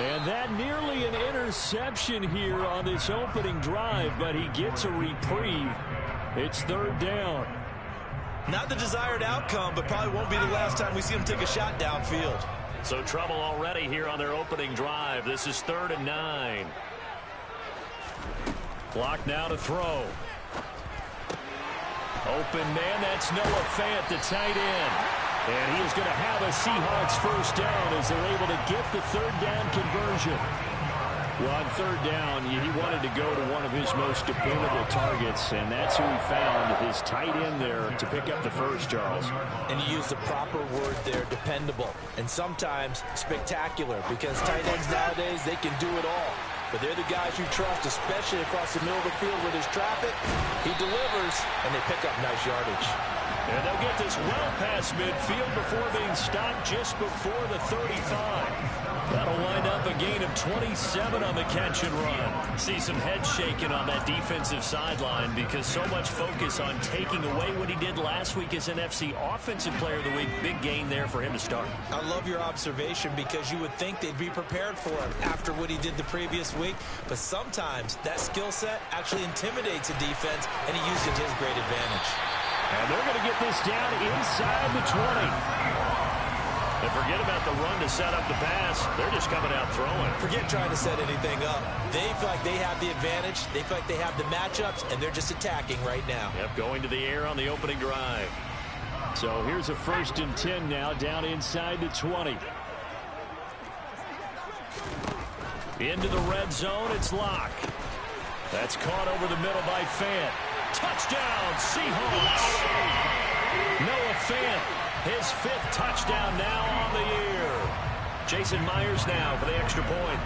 And that nearly an interception here on this opening drive, but he gets a reprieve. It's third down. Not the desired outcome, but probably won't be the last time we see him take a shot downfield. So trouble already here on their opening drive. This is 3rd and 9. Clock now to throw. Open man, that's Noah Fant, the tight end. And he is going to have a Seahawks first down as they're able to get the third down conversion. Well, on third down, he wanted to go to one of his most dependable targets, and that's who he found, his tight end there, to pick up the first, Charles. And you use the proper word there, dependable, and sometimes spectacular, because tight ends nowadays, they can do it all. But they're the guys you trust, especially across the middle of the field where there's traffic. He delivers, and they pick up nice yardage. And they'll get this well past midfield before being stopped just before the 35. That'll wind up a gain of 27 on the catch and run. See some head shaking on that defensive sideline because so much focus on taking away what he did last week as NFC Offensive Player of the Week. Big gain there for him to start. I love your observation because you would think they'd be prepared for him after what he did the previous week. But sometimes that skill set actually intimidates a defense, and he used it to his great advantage. And they're going to get this down inside the 20. And forget about the run to set up the pass. They're just coming out throwing. Forget trying to set anything up. They feel like they have the advantage. They feel like they have the matchups, and they're just attacking right now. Yep, going to the air on the opening drive. So here's a 1st and 10 now down inside the 20. Into the red zone, it's Locke. That's caught over the middle by Fant. Touchdown, Seahawks! Noah Fant. His 5th touchdown now on the year. Jason Myers now for the extra point.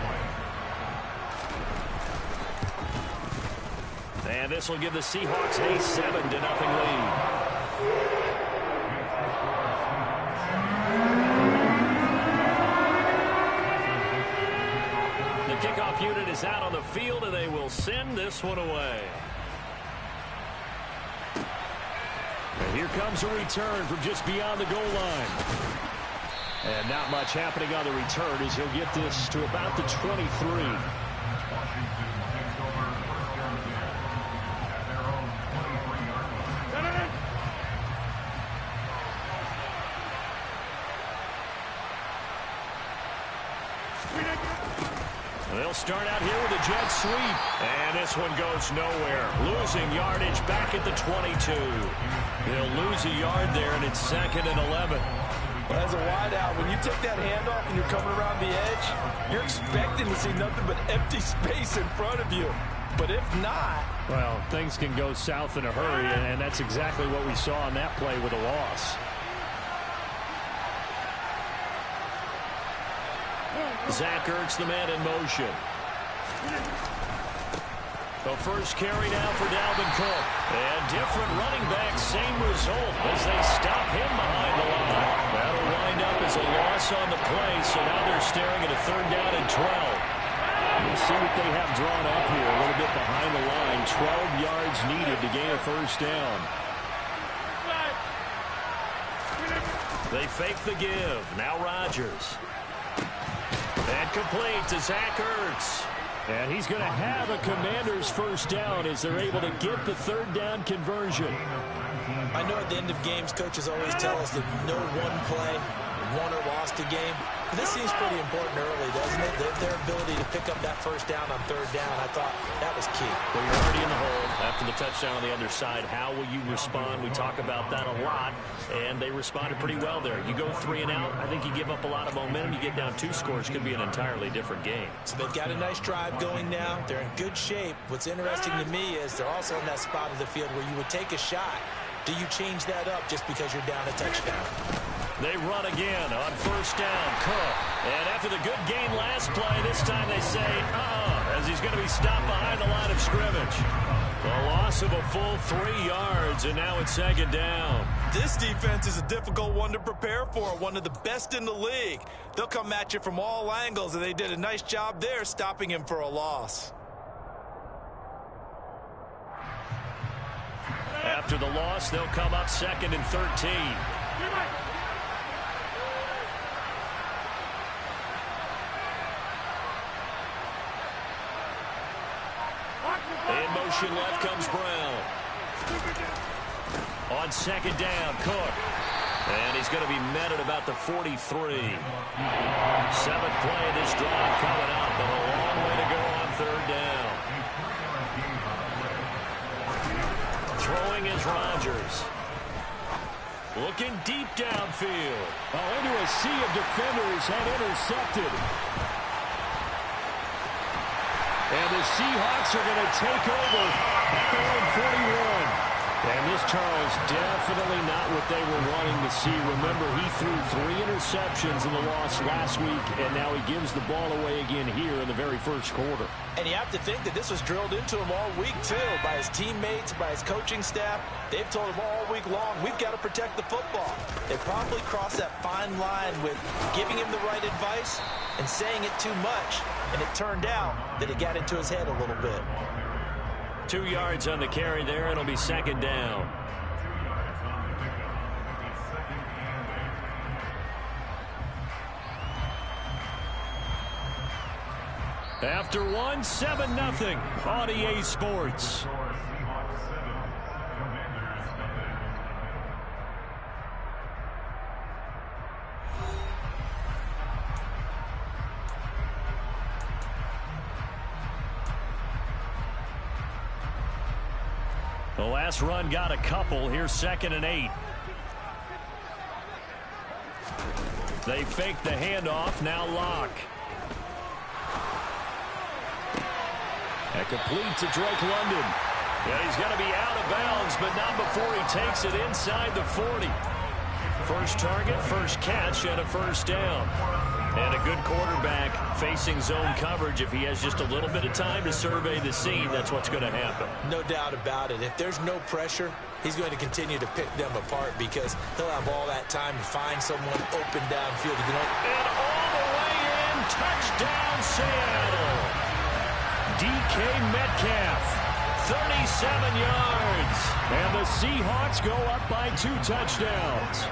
And this will give the Seahawks a 7-0 lead. The kickoff unit is out on the field, and they will send this one away. And here comes a return from just beyond the goal line. And not much happening on the return as he'll get this to about the 23. They'll start out here with a jet sweep. And this one goes nowhere. Losing yardage back at the 22. They'll lose a yard there, and it's 2nd and 11. Well, as a wideout, when you take that handoff and you're coming around the edge, you're expecting to see nothing but empty space in front of you. But if not... Well, things can go south in a hurry, and that's exactly what we saw on that play with a loss. Zach Ertz, the man in motion. The first carry now for Dalvin Cook. And different running backs, same result as they stop him behind the line. That'll wind up as a loss on the play, so now they're staring at a 3rd down and 12. We'll see what they have drawn up here a little bit behind the line. 12 yards needed to gain a first down. They fake the give. Now Rodgers. And complete to Zach Ertz. And he's going to have a Commander's first down as they're able to get the 3rd down conversion. I know at the end of games, coaches always tell us that no one play won or lost a game. But this seems pretty important early, doesn't it? Their ability to pick up that first down on 3rd down, I thought that was key. Well, you're already in the hole after the touchdown on the other side. How will you respond? We talk about that a lot, and they responded pretty well there. You go 3 and out, I think you give up a lot of momentum. You get down 2 scores, could be an entirely different game. So they've got a nice drive going now. They're in good shape. What's interesting to me is they're also in that spot of the field where you would take a shot. Do you change that up just because you're down a touchdown? They run again on 1st down. Cook. And after the good gain last play, this time they say, as he's going to be stopped behind the line of scrimmage. A loss of a full 3 yards, and now it's 2nd down. This defense is a difficult one to prepare for, one of the best in the league. They'll come at you from all angles, and they did a nice job there stopping him for a loss. After the loss, they'll come up 2nd and 13. possession left comes Brown. On second down, Cook. And he's going to be met at about the 43. Seventh play of this drive coming up, but a long way to go on third down. Throwing is Rodgers. Looking deep downfield. Into a sea of defenders and intercepted. And the Seahawks are going to take over at their own 41. And this, Charles, definitely not what they were wanting to see. Remember, he threw 3 interceptions in the loss last week, and now he gives the ball away again here in the very first quarter. And you have to think that this was drilled into him all week, too, by his teammates, by his coaching staff. They've told him all week long, we've got to protect the football. They probably crossed that fine line with giving him the right advice and saying it too much. And it turned out that it got into his head a little bit. 2 yards on the carry there. It'll be second down. After 1, 7-0 on EA Sports. The last run got a couple. Here's 2nd and 8. They fake the handoff. Now Locke. And complete to Drake London. Yeah, he's going to be out of bounds, but not before he takes it inside the 40. First target, first catch, and a first down. And a good quarterback facing zone coverage. If he has just a little bit of time to survey the scene, that's what's going to happen. No doubt about it. If there's no pressure, he's going to continue to pick them apart because he'll have all that time to find someone open downfield. And all the way in, touchdown Seattle. DK Metcalf, 37 yards. And the Seahawks go up by 2 touchdowns.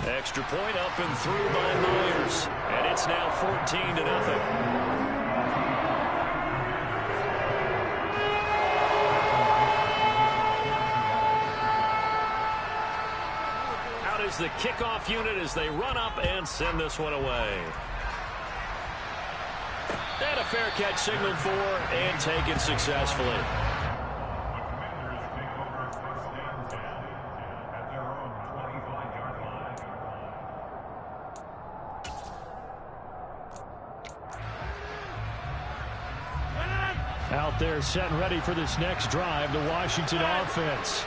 Extra point up and through by Myers. And it's now 14-0. Out is the kickoff unit as they run up and send this one away. And a fair catch signaled for and taken successfully. Out there set and ready for this next drive, the Washington offense.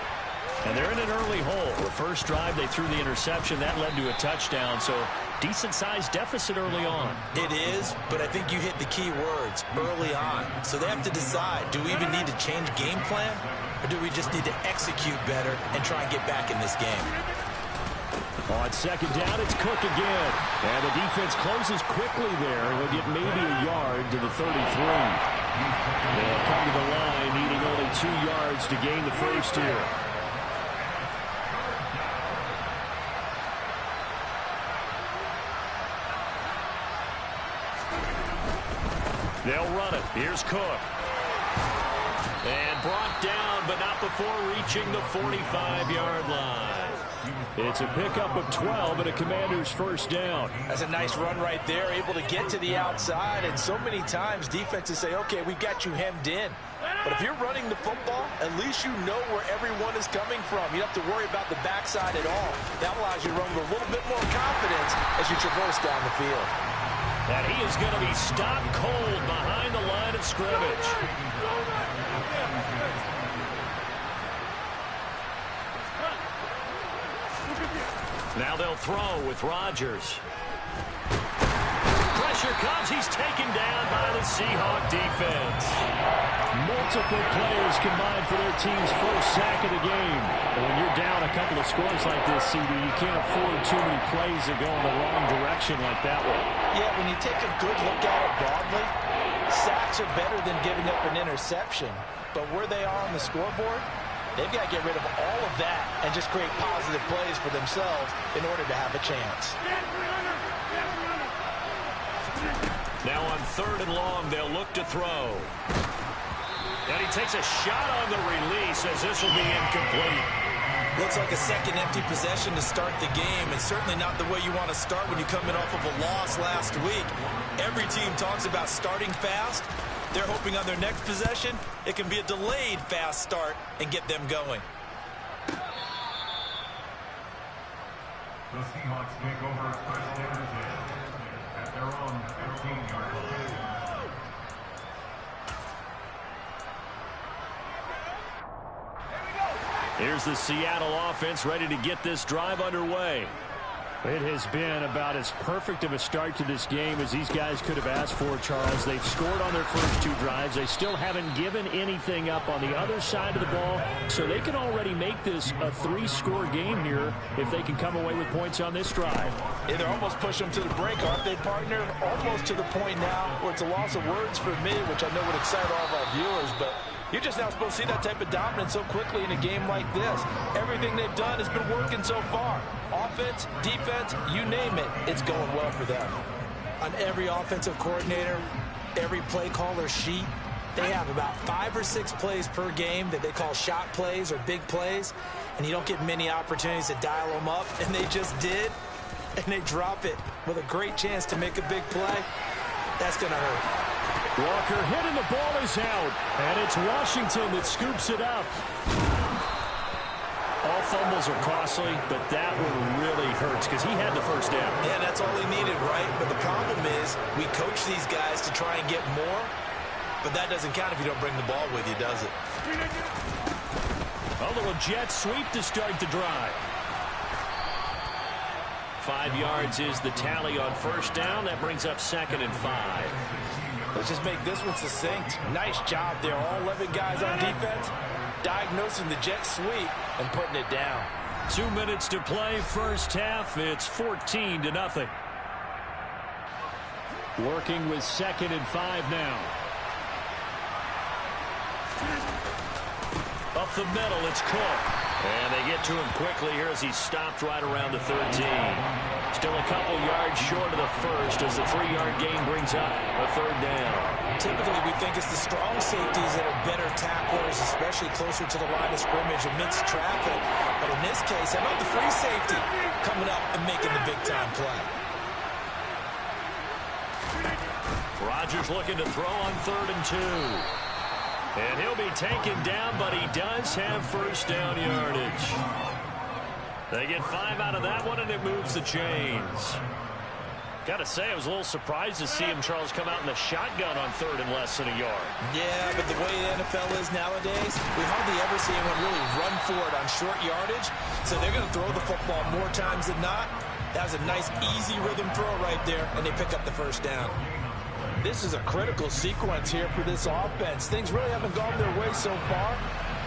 And they're in an early hole. The first drive, they threw the interception. That led to a touchdown, so decent-sized deficit early on. It is, but I think you hit the key words, early on. So they have to decide, do we even need to change game plan, or do we just need to execute better and try and get back in this game? On second down, it's Cook again. And the defense closes quickly there. He'll get maybe a yard to the 33. They'll come to the line, needing only 2 yards to gain the first here. They'll run it. Here's Cook. And brought down, but not before reaching the 45-yard line. It's a pickup of 12 and a Commander's first down. That's a nice run right there, able to get to the outside. And so many times defenses say, okay, we've got you hemmed in. But if you're running the football, at least you know where everyone is coming from. You don't have to worry about the backside at all. That allows you to run with a little bit more confidence as you traverse down the field. And he is going to be stopped cold behind the line of scrimmage. Now they'll throw with Rodgers. Pressure comes. He's taken down by the Seahawk defense. Multiple players combined for their team's first sack of the game. And when you're down a couple of scores like this, CD, you can't afford too many plays that go in the wrong direction like that one. Yeah, when you take a good look at it broadly, sacks are better than giving up an interception. But where they are on the scoreboard, they've got to get rid of all of that and just create positive plays for themselves in order to have a chance. Now on 3rd and long, they'll look to throw. And he takes a shot on the release as this will be incomplete. Looks like a second empty possession to start the game, and certainly not the way you want to start when you come in off of a loss last week. Every team talks about starting fast. They're hoping on their next possession, it can be a delayed fast start and get them going. The Seahawks take over first and 10 at their own 15-yard line. Here's the Seattle offense ready to get this drive underway. It has been about as perfect of a start to this game as these guys could have asked for, Charles. They've scored on their first 2 drives. They still haven't given anything up on the other side of the ball, so they can already make this a 3-score game here if they can come away with points on this drive. Yeah, they're almost pushing them to the break, aren't they, partner? Almost to the point now where it's a loss of words for me, which I know would excite all of our viewers, but you're just not supposed to see that type of dominance so quickly in a game like this. Everything they've done has been working so far. Offense, defense, you name it, it's going well for them. On every offensive coordinator, every play caller sheet, they have about 5 or 6 plays per game that they call shot plays or big plays, and you don't get many opportunities to dial them up, and they just did, and they drop it with a great chance to make a big play. That's going to hurt. Walker hit and the ball is out. And it's Washington that scoops it up. All fumbles are costly, but that one really hurts because he had the first down. Yeah, that's all he needed, right? But the problem is we coach these guys to try and get more, but that doesn't count if you don't bring the ball with you, does it? A little jet sweep to start the drive. 5 yards is the tally on first down. That brings up 2nd and 5. Let's just make this one succinct. Nice job there. All 11 guys on defense diagnosing the jet sweep and putting it down. 2 minutes to play first half. It's 14-0. Working with 2nd and 5 now. Up the middle, it's Cook. And they get to him quickly here as he's stopped right around the 13. Still a couple yards short of the first as the 3-yard gain brings up a 3rd down. Typically, we think it's the strong safeties that are better tacklers, especially closer to the line of scrimmage amidst traffic. But in this case, how about the free safety coming up and making the big-time play? Rodgers looking to throw on 3rd and 2. And he'll be taken down, but he does have first down yardage. They get 5 out of that one, and it moves the chains. Got to say, I was a little surprised to see him, Charles, come out in the shotgun on 3rd and less than a yard. Yeah, but the way the NFL is nowadays, we hardly ever see anyone really run for it on short yardage. So they're going to throw the football more times than not. That was a nice, easy rhythm throw right there, and they pick up the first down. This is a critical sequence here for this offense. Things really haven't gone their way so far.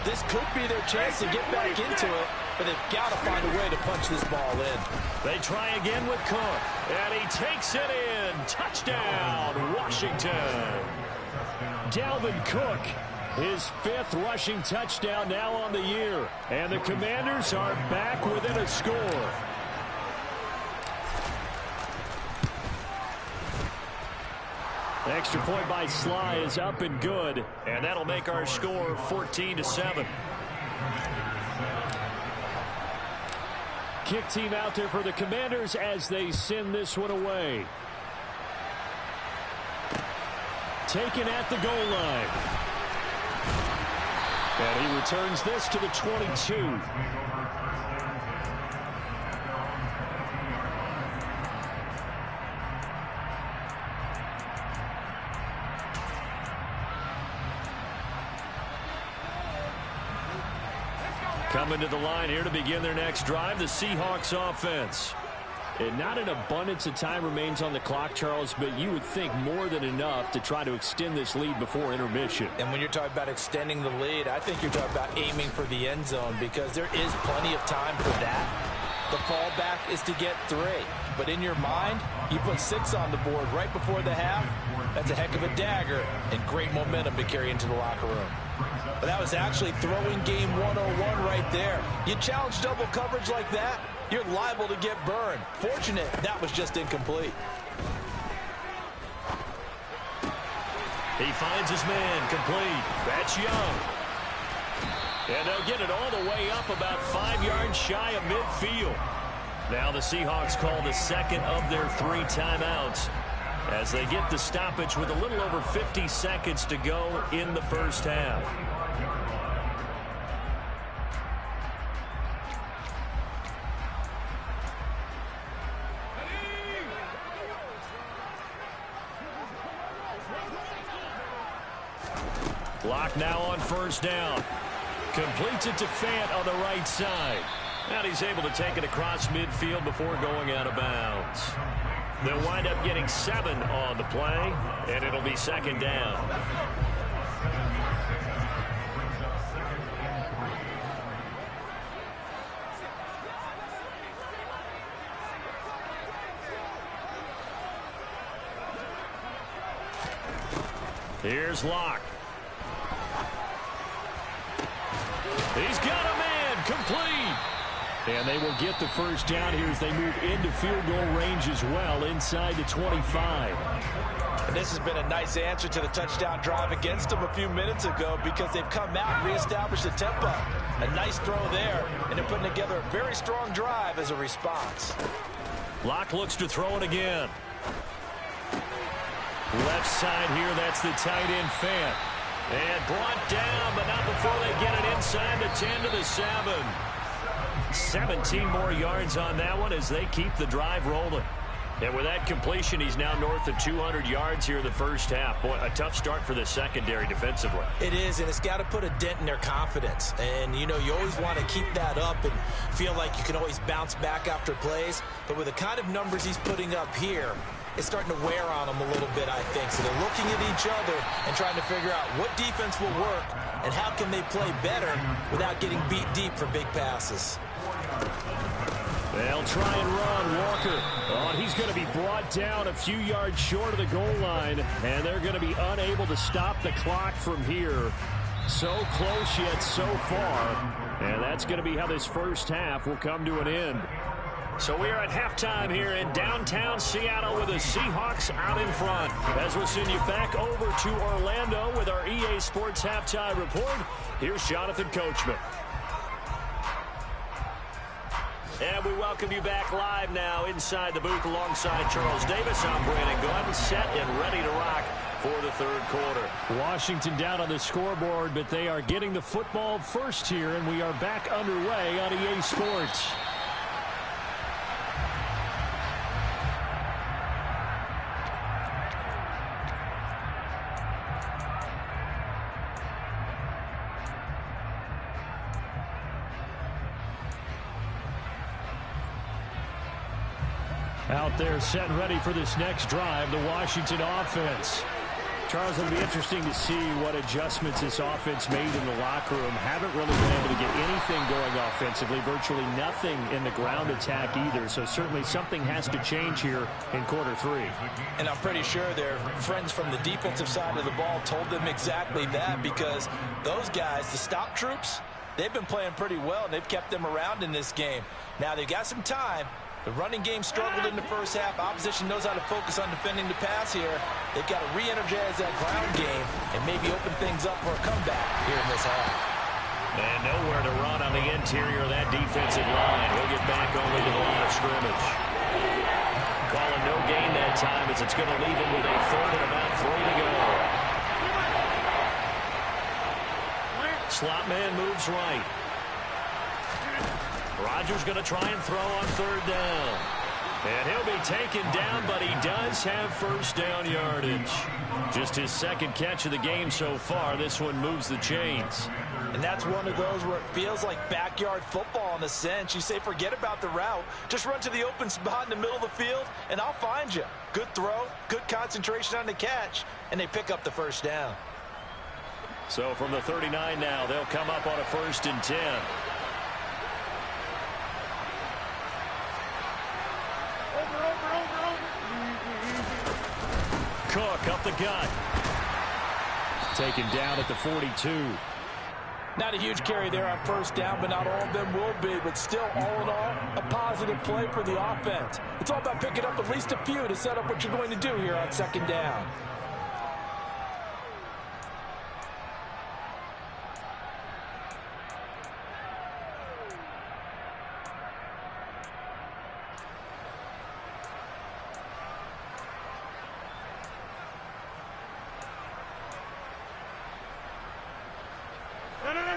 This could be their chance to get back into it, but they've got to find a way to punch this ball in. They try again with Cook, and he takes it in. Touchdown, Washington. Dalvin Cook, his 5th rushing touchdown now on the year. And the Commanders are back within a score. Extra point by Sly is up and good. And that'll make our score 14-7. Kick team out there for the Commanders as they send this one away. Taken at the goal line. And he returns this to the 22. Coming to the line here to begin their next drive, the Seahawks offense. And not an abundance of time remains on the clock, Charles, but you would think more than enough to try to extend this lead before intermission. And when you're talking about extending the lead, I think you're talking about aiming for the end zone because there is plenty of time for that. The fallback is to get 3. But in your mind, you put 6 on the board right before the half. That's a heck of a dagger and great momentum to carry into the locker room. But that was actually throwing game 101 right there. You challenge double coverage like that, you're liable to get burned. Fortunate that was just incomplete. He finds his man, complete. That's Young. And they'll get it all the way up about 5 yards shy of midfield. Now the Seahawks call the second of their 3 timeouts as they get the stoppage with a little over 50 seconds to go in the first half. Locke now on first down. Completes it to Fant on the right side. And he's able to take it across midfield before going out of bounds. They'll wind up getting 7 on the play, and it'll be second down. Here's Locke. He's got a man, complete. And they will get the first down here as they move into field goal range as well, inside the 25. And this has been a nice answer to the touchdown drive against them a few minutes ago because they've come out and reestablished the tempo. A nice throw there, and they're putting together a very strong drive as a response. Locke looks to throw it again. Left side here, that's the tight end Fant. And brought down, but not before they get it inside the 10 to the 7. 17 more yards on that one as they keep the drive rolling. And with that completion, he's now north of 200 yards here in the first half. Boy, a tough start for the secondary defensively. It is, and it's got to put a dent in their confidence. And, you know, you always want to keep that up and feel like you can always bounce back after plays. But with the kind of numbers he's putting up here, it's starting to wear on them a little bit, I think. So they're looking at each other and trying to figure out what defense will work and how can they play better without getting beat deep for big passes. They'll try and run. Walker. Oh, and he's going to be brought down a few yards short of the goal line, and they're going to be unable to stop the clock from here. So close yet so far, and that's going to be how this first half will come to an end. So we are at halftime here in downtown Seattle with the Seahawks out in front. As we'll send you back over to Orlando with our EA Sports Halftime Report, here's Jonathan Coachman. And we welcome you back live now inside the booth alongside Charles Davis. I'm Brandon Gordon, set and ready to rock for the third quarter. Washington down on the scoreboard, but they are getting the football first here, and we are back underway on EA Sports. Out there set and ready for this next drive, the Washington offense. Charles, it'll be interesting to see what adjustments this offense made in the locker room. Haven't really been able to get anything going offensively, virtually nothing in the ground attack either. So certainly something has to change here in quarter 3. And I'm pretty sure their friends from the defensive side of the ball told them exactly that, because those guys, the stop troops, they've been playing pretty well, and they've kept them around in this game. Now they've got some time. The running game struggled in the first half. Opposition knows how to focus on defending the pass here. They've got to re-energize that ground game and maybe open things up for a comeback here in this half. And nowhere to run on the interior of that defensive line. He'll get back only to the line of scrimmage. Calling no gain that time as it's going to leave him with a third and about 3 to go. Slot man moves right. Rodgers going to try and throw on third down. And he'll be taken down, but he does have first down yardage. Just his second catch of the game so far. This one moves the chains. And that's one of those where it feels like backyard football in a sense. You say forget about the route. Just run to the open spot in the middle of the field, and I'll find you. Good throw, good concentration on the catch, and they pick up the first down. So from the 39 now, they'll come up on a 1st and 10. Cook up the gut. Taken down at the 42. Not a huge carry there on first down, but not all of them will be. But still, all in all, a positive play for the offense. It's all about picking up at least a few to set up what you're going to do here on second down.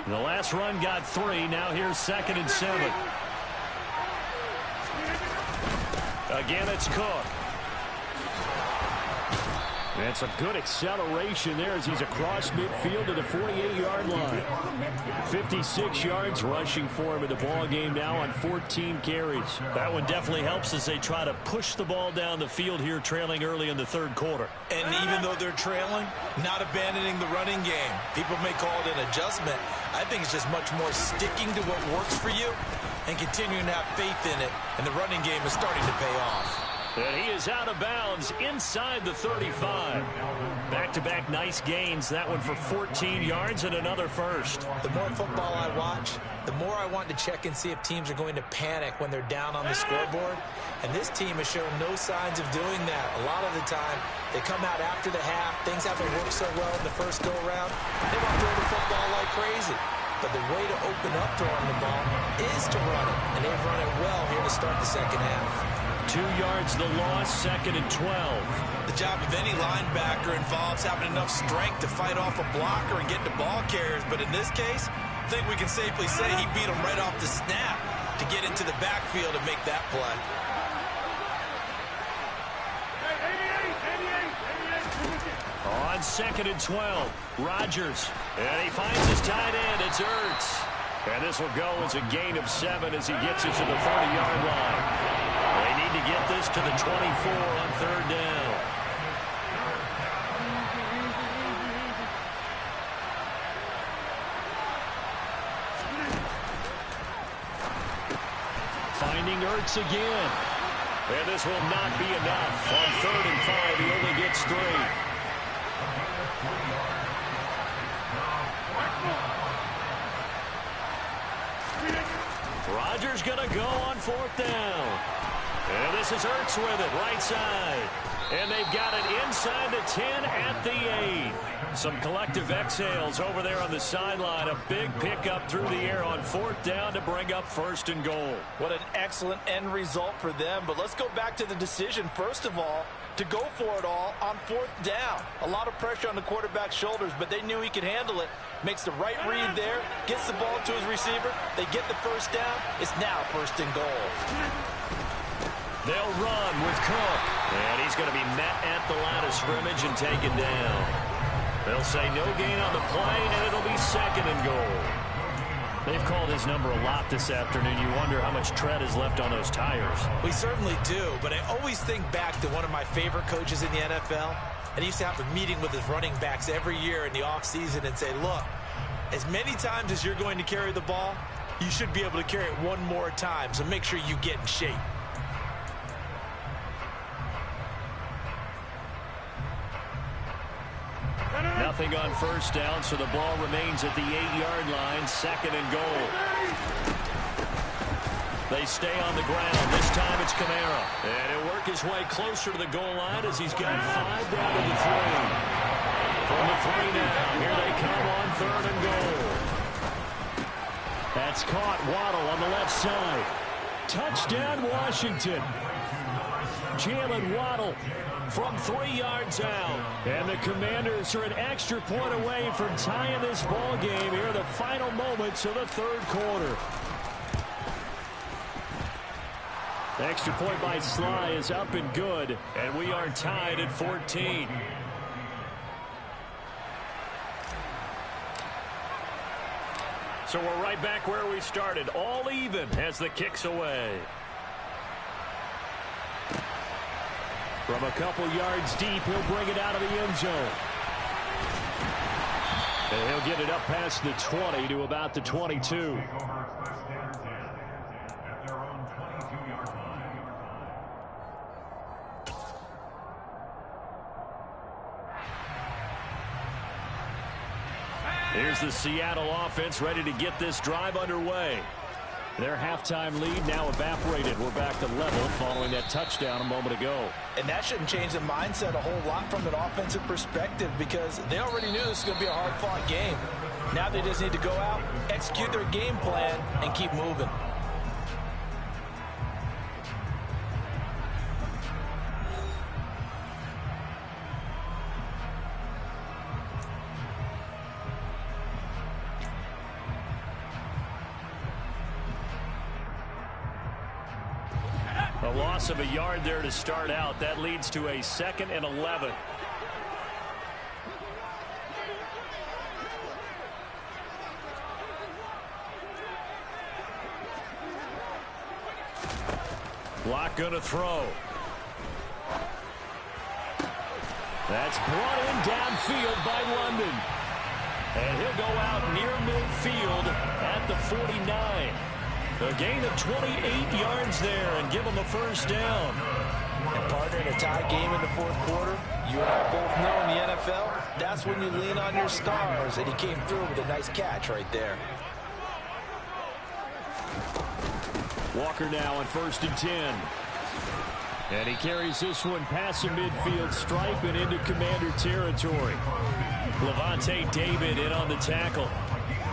The last run got 3. Now here's 2nd and 7. Again, it's Cook. That's a good acceleration there as he's across midfield to the 48-yard line. 56 yards rushing for him in the ball game now on 14 carries. That one definitely helps as they try to push the ball down the field here, trailing early in the 3rd quarter. And even though they're trailing, not abandoning the running game. People may call it an adjustment. I think it's just much more sticking to what works for you and continuing to have faith in it. And the running game is starting to pay off. And he is out of bounds inside the 35. Back-to-back nice gains. That one for 14 yards and another first. The more football I watch, the more I want to check and see if teams are going to panic when they're down on the scoreboard. And this team has shown no signs of doing that. A lot of the time, they come out after the half. Things haven't worked so well in the first go-around. They want to throw the football like crazy. But the way to open up throwing the ball is to run it. And they've run it well here to start the second half. 2 yards the loss, 2nd and 12. The job of any linebacker involves having enough strength to fight off a blocker and get to ball carriers. But in this case, I think we can safely say he beat him right off the snap to get into the backfield and make that play. On 2nd and 12, Rodgers. And he finds his tight end. It's Ertz. And this will go as a gain of 7 as he gets it to the 30-yard line. They need to get this to the 24 on 3rd down. Finding Ertz again. And this will not be enough. On 3rd and 5, he only gets 3. Rodgers going to go on 4th down. And this is Ertz with it, right side. And they've got it inside the 10 at the 8. Some collective exhales over there on the sideline. A big pickup through the air on 4th down to bring up 1st and goal. What an excellent end result for them. But let's go back to the decision, first of all, to go for it all on 4th down. A lot of pressure on the quarterback's shoulders, but they knew he could handle it. Makes the right read there, gets the ball to his receiver. They get the 1st down. It's now 1st and goal. They'll run with Cook. And he's going to be met at the line of scrimmage and taken down. They'll say no gain on the play, and it'll be 2nd and goal. They've called his number a lot this afternoon. You wonder how much tread is left on those tires. We certainly do, but I always think back to one of my favorite coaches in the NFL. And he used to have a meeting with his running backs every year in the offseason and say, look, as many times as you're going to carry the ball, you should be able to carry it one more time, so make sure you get in shape. Nothing on 1st down, so the ball remains at the 8-yard line, 2nd and goal. They stay on the ground. This time it's Kamara. And he'll work his way closer to the goal line as he's got 5 down to the 3. From the 3 now, here they come on 3rd and goal. That's caught. Waddle on the left side. Touchdown, Washington. Jalen Waddle from 3 yards out. And the Commanders are an extra point away from tying this ball game here, the final moments of the 3rd quarter. The extra point by Sly is up and good, and we are tied at 14. So we're right back where we started, all even as the kick's away. From a couple yards deep, he'll bring it out of the end zone. And he'll get it up past the 20 to about the 22. Here's the Seattle offense ready to get this drive underway. Their halftime lead now evaporated. We're back to level following that touchdown a moment ago. And that shouldn't change the mindset a whole lot from an offensive perspective because they already knew this was going to be a hard-fought game. Now they just need to go out, execute their game plan, and keep moving. A loss of a yard there to start out. That leads to a 2nd and 11. Locke going to throw. That's brought in downfield by London. And he'll go out near midfield at the 49. A gain of 28 yards there and give him a first down. And partner, in a tie game in the fourth quarter, you and I both know in the NFL, that's when you lean on your stars. And he came through with a nice catch right there. Walker now on 1st and 10. And he carries this one past the midfield stripe and into Commander territory. Levante David in on the tackle.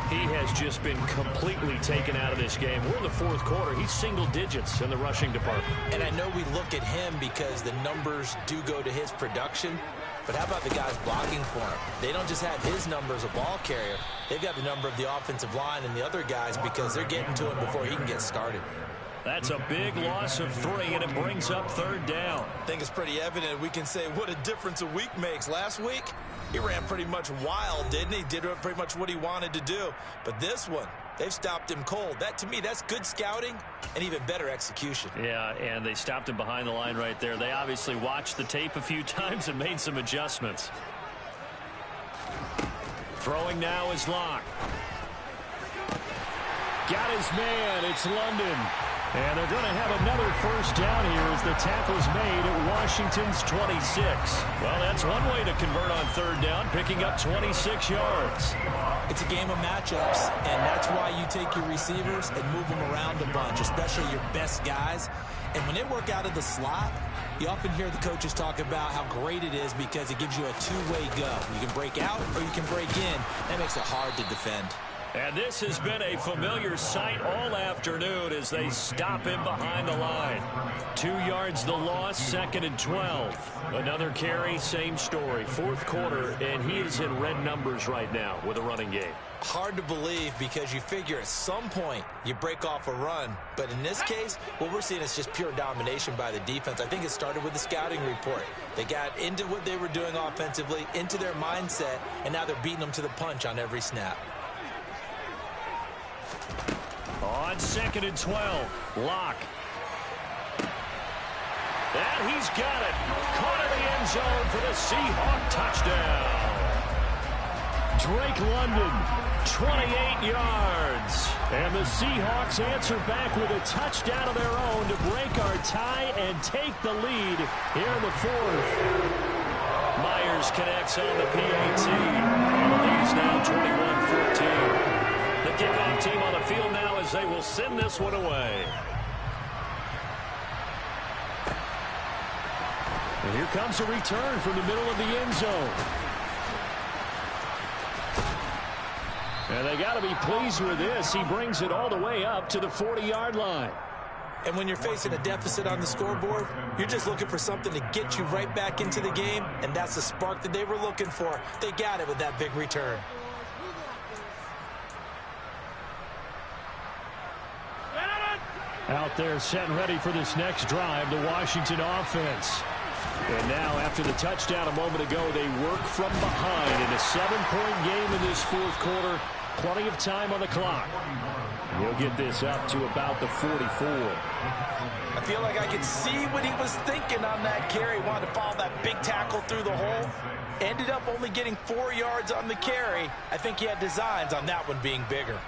He has just been completely taken out of this game. We're in the fourth quarter. He's single digits in the rushing department. And I know we look at him because the numbers do go to his production. But how about the guys blocking for him? They don't just have his number as a ball carrier. They've got the number of the offensive line and the other guys because they're getting to him before he can get started. That's a big loss of 3, and it brings up 3rd down. I think it's pretty evident. We can say what a difference a week makes. Last week, he ran pretty much wild, didn't he? Did pretty much what he wanted to do. But this one, they've stopped him cold. That, to me, that's good scouting and even better execution. Yeah, and they stopped him behind the line right there. They obviously watched the tape a few times and made some adjustments. Throwing now is Locke. Got his man. It's London. And they're going to have another first down here as the tackle's made at Washington's 26. Well, that's one way to convert on 3rd down, picking up 26 yards. It's a game of matchups, and that's why you take your receivers and move them around a bunch, especially your best guys. And when they work out of the slot, you often hear the coaches talk about how great it is because it gives you a two-way go. You can break out or you can break in. That makes it hard to defend. And this has been a familiar sight all afternoon as they stop him behind the line. 2 yards the loss, 2nd and 12. Another carry, same story. Fourth quarter, and he is in red numbers right now with a running game. Hard to believe because you figure at some point you break off a run. But in this case, what we're seeing is just pure domination by the defense. I think it started with the scouting report. They got into what they were doing offensively, into their mindset, and now they're beating them to the punch on every snap. On 2nd and 12, Locke. And he's got it. Caught in the end zone for the Seahawk touchdown. Drake London, 28 yards. And the Seahawks answer back with a touchdown of their own to break our tie and take the lead here in the fourth. Myers connects on the PAT. And the lead is now 21-14. The kickoff team on the field now as they will send this one away. And here comes a return from the middle of the end zone. And they got to be pleased with this. He brings it all the way up to the 40-yard line. And when you're facing a deficit on the scoreboard, you're just looking for something to get you right back into the game, and that's the spark that they were looking for. They got it with that big return. Out there set and ready for this next drive, the Washington offense. And now, after the touchdown a moment ago, they work from behind in a 7-point game in this fourth quarter. Plenty of time on the clock. He'll get this up to about the 44. I feel like I could see what he was thinking on that carry. Wanted to follow that big tackle through the hole. Ended up only getting 4 yards on the carry. I think he had designs on that one being bigger.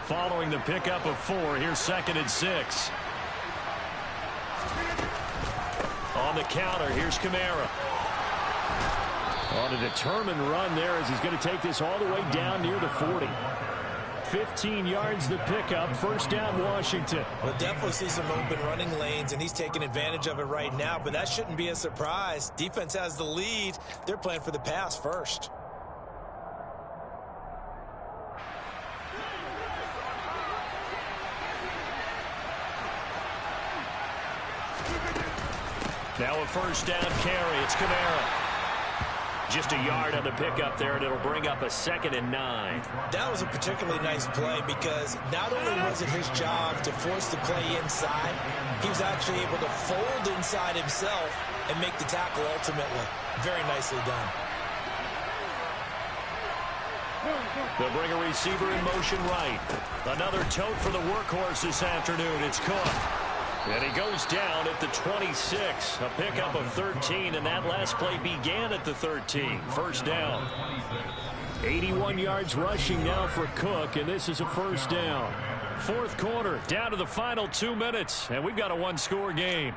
Following the pickup of 4, here's 2nd and 6. On the counter, here's Kamara. On a determined run there as he's going to take this all the way down near the 40. 15 yards the pickup, first down Washington. We'll definitely see some open running lanes, and he's taking advantage of it right now, but that shouldn't be a surprise. Defense has the lead. They're playing for the pass first. Now a first down carry. It's Kamara. Just a yard on the pickup there, and it'll bring up a 2nd and 9. That was a particularly nice play because not only was it his job to force the play inside, he was actually able to fold inside himself and make the tackle ultimately. Very nicely done. They'll bring a receiver in motion right. Another tote for the workhorse this afternoon. It's Cook. And he goes down at the 26. A pickup of 13, and that last play began at the 13. First down. 81 yards rushing now for Cook, and this is a first down. Fourth quarter, down to the final 2 minutes, and we've got a one-score game.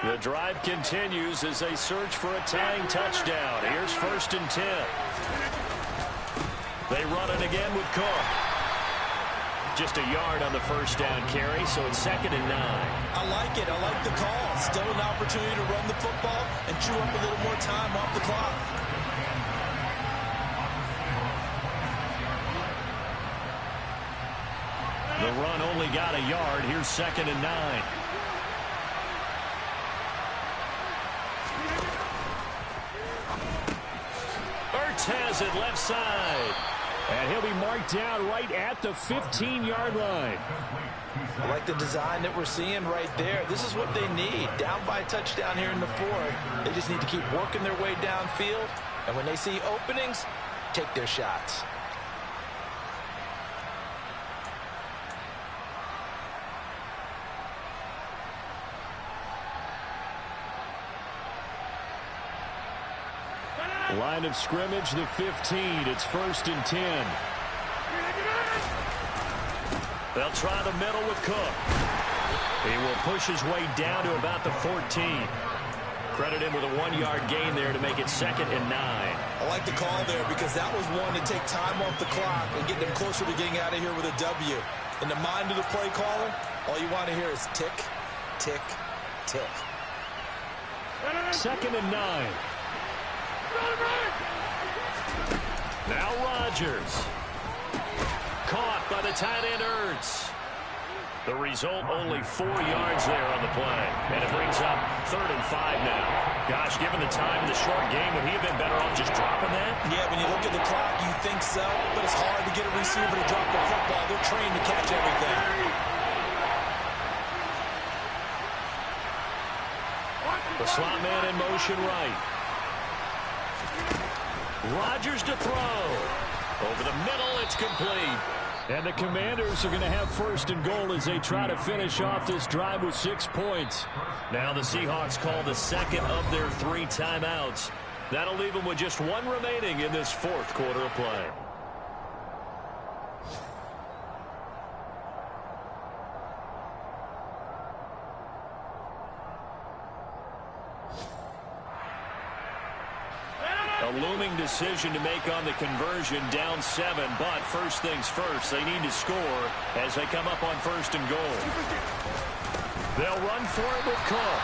The drive continues as they search for a tying touchdown. Here's 1st and 10. They run it again with Cook. Just a yard on the first down carry, so it's 2nd and 9. I like it. I like the call. Still an opportunity to run the football and chew up a little more time off the clock. The run only got a yard. Here's 2nd and 9. Has it left side. And he'll be marked down right at the 15-yard line. I like the design that we're seeing right there. This is what they need. Down by a touchdown here in the 4th. They just need to keep working their way downfield. And when they see openings, take their shots. Line of scrimmage, the 15. It's 1st and 10. They'll try the middle with Cook. He will push his way down to about the 14. Credit him with a 1-yard gain there to make it 2nd and 9. I like the call there because that was one to take time off the clock and get them closer to getting out of here with a W. In the mind of the play caller, all you want to hear is tick, tick, tick. 2nd and 9. Now Rodgers. Caught by the tight end Ertz. The result, only 4 yards there on the play. And it brings up 3rd and 5 now. Gosh, given the time in the short game, would he have been better off just dropping that? Yeah, when you look at the clock, you think so. But it's hard to get a receiver to drop the football. They're trained to catch everything. The slot man in motion right. Rodgers to throw. Over the middle, it's complete. And the Commanders are going to have 1st and goal as they try to finish off this drive with 6 points. Now the Seahawks call the 2nd of their 3 timeouts. That'll leave them with just 1 remaining in this 4th quarter of play. A looming decision to make on the conversion, down 7, but first things first, they need to score as they come up on 1st and goal. They'll run for it with Cook.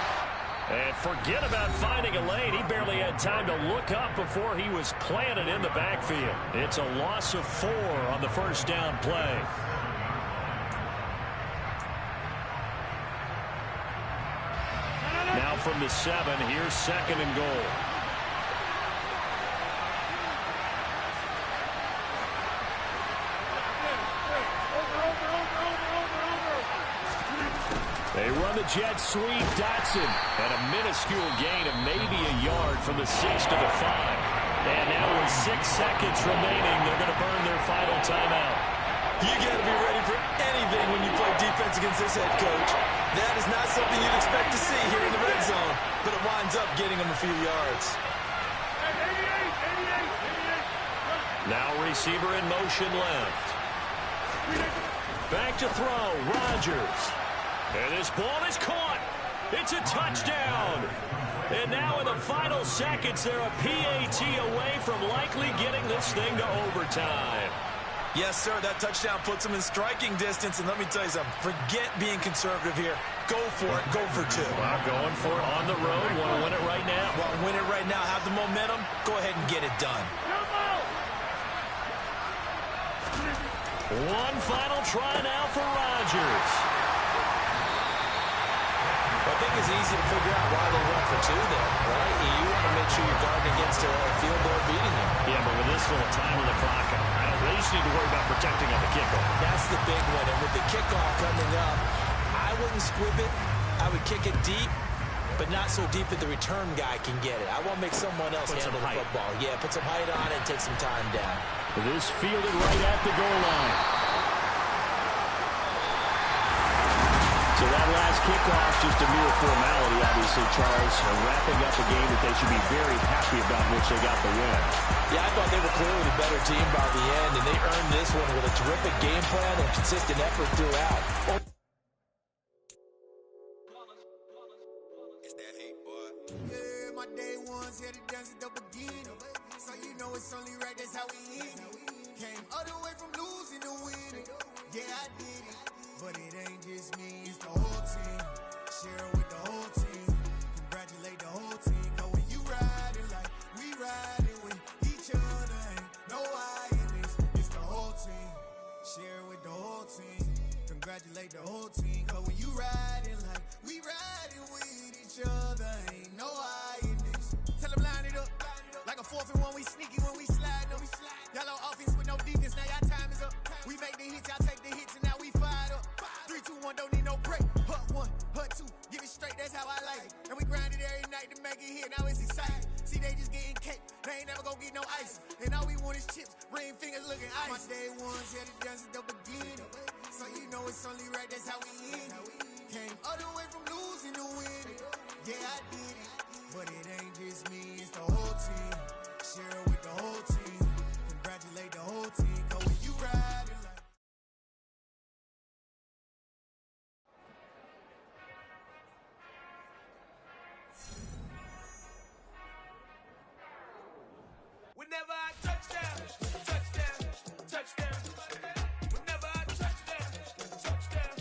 And forget about finding a lane. He barely had time to look up before he was planted in the backfield. It's a loss of 4 on the first down play. Now from the 7, here's 2nd and goal. They run the jet sweep, Dotson, and a minuscule gain of maybe a yard from the 6 to the 5. And now with 6 seconds remaining, they're going to burn their final timeout. You got to be ready for anything when you play defense against this head coach. That is not something you'd expect to see here in the red zone, but it winds up getting them a few yards. Now receiver in motion left. Back to throw, Rodgers. And this ball is caught. It's a touchdown. And now in the final seconds, they're a PAT away from likely getting this thing to overtime. Yes, sir, that touchdown puts them in striking distance. And let me tell you something, forget being conservative here. Go for it. Go for 2. Well, going for it on the road. Want to win it right now? Want to win it right now, have the momentum, go ahead and get it done. One final try now for Rodgers. I think it's easy to figure out why they went for 2 there, right? You want to make sure you're guarding against a field goal beating you. Yeah, but with this little time on the clock, they just need to worry about protecting on the kickoff. That's the big one. And with the kickoff coming up, I wouldn't squib it. I would kick it deep, but not so deep that the return guy can get it. I want to make someone else handle the football. Yeah, put some height on it and take some time down. This fielded right at the goal line. So that last kickoff, just a mere formality, obviously, Charles, wrapping up a game that they should be very happy about, which they got the win. Yeah, I thought they were clearly the better team by the end, and they earned this one with a terrific game plan and consistent effort throughout. It's that hate, boy. Yeah, my day ones here to dance at the beginning. So you know it's only right, that's how we end it. Came all the way from losing to winning. Yeah, I did it. But it ain't just me, it's the whole team. Share it with the whole team. Congratulate the whole team. Cause when you riding like we riding with each other, ain't no I in this. It's the whole team. Share it with the whole team. Congratulate the whole team. Cause when you riding like we riding with each other, ain't no I in this. Tell them line it up. Like a 4th and 1, we sneaky when we slide them. Yellow offense with no defense, now y'all time is up. We make the hits, y'all take the hits, and now we fired up. 3, 2, 1, don't need no break. Hut 1, hut 2, give it straight, that's how I like it. And we grind it every night to make it hit, now it's exciting. See, they just getting cake, they ain't never gonna get no ice. And all we want is chips, ring fingers looking ice. My day ones here to dance at the beginning. So you know it's only right, that's how we end it. Came all the way from losing to winning. Yeah, I did it. But it ain't just me, it's the whole team. Share it with the whole team. Congratulate the whole team. Cause when you riding like... Whenever I touch down, touchdown, touchdown. Whenever I touch down, touchdown.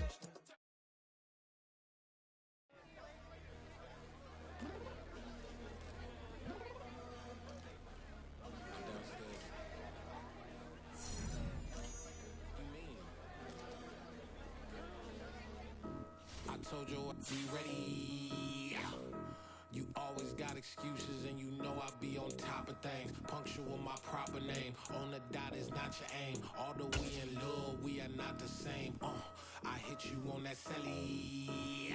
I told you we ready. You always got excuses and you know I be on top of things. Punctual my proper name. On the dot is not your aim. Although we in love, we are not the same. I hit you on that celly.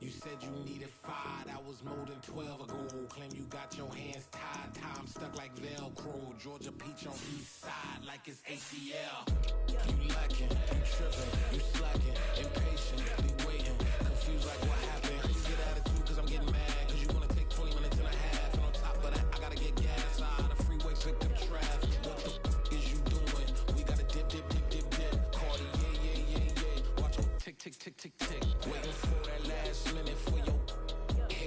You said you needed 5, that was more than 12 ago. Claim you got your hands tied, time stuck like Velcro. Georgia Peach on east side like it's ACL. You lacking, you tripping, you slacking, impatient, be waiting, confused like what happened. You get attitude cause I'm getting mad, cause you wanna take 20 minutes and a half. And on top of that, I gotta get gas out of the freeway, pick up traffic. What the is you doing? We gotta dip, dip, dip, dip, dip. Cardi, yeah. Watch them tick, tick, tick, tick, tick. Waiting for that last minute for your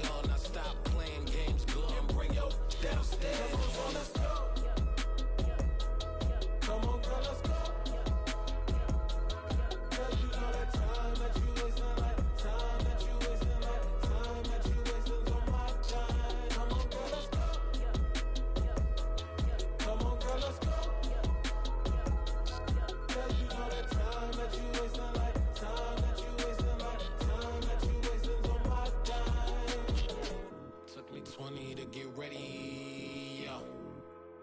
hell. Now stop playing games, go and bring your downstairs. Come on, let's go. Come on, girl, let's go. Cause you know that time that you wasting, like time that you wasting, like time that you wasting on my time. Come on, girl, let's go. Come on, girl, let's go. Cause you know that time that you wasting, like time that you wasting, like time that you wasting on my time. Took me 20 to get ready, yo.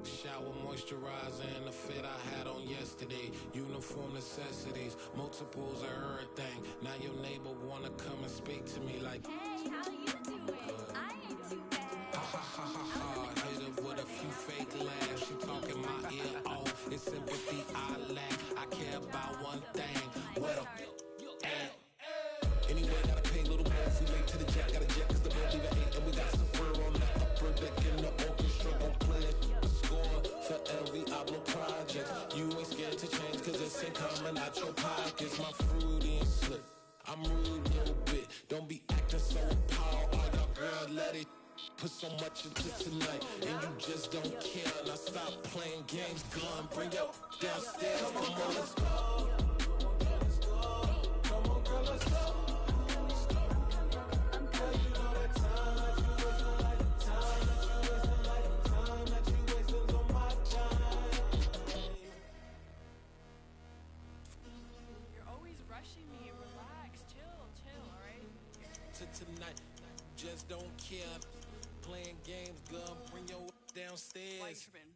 Shower moisturizer and the fit I had on yesterday. Uniform necessities, multiples of everything. Now your neighbor wanna come and speak to me like, Hey, how you doing? I ain't too bad. ha ha ha ha ha. Hit her with a few fake laughs. She talking my ear off. It's sympathy I lack. I care about one thing. What a at. Anyway, gotta pay a little more if we late to the jet. Got a jet cause the boat leave at 8. And we got some fur on the upper deck in the orchestra. Gon' play a score for every Ablo project. You ain't scared to change cause it's ain't coming out your pockets. My fruity and slip. I'm rude a little bit. Don't be acting so appalled. All y'all girl, let it put so much into tonight. And you just don't care. Now stop playing games. Gun, bring your downstairs. Come on, let's go. Come on, girl, let's go. Cause you know that time that you wasting, like time that you wasting, like time that you wasting on my time. pushing me. Relax, chill, all right? To tonight, just don't care. Playing games, girl, bring your downstairs. Why are you tripping?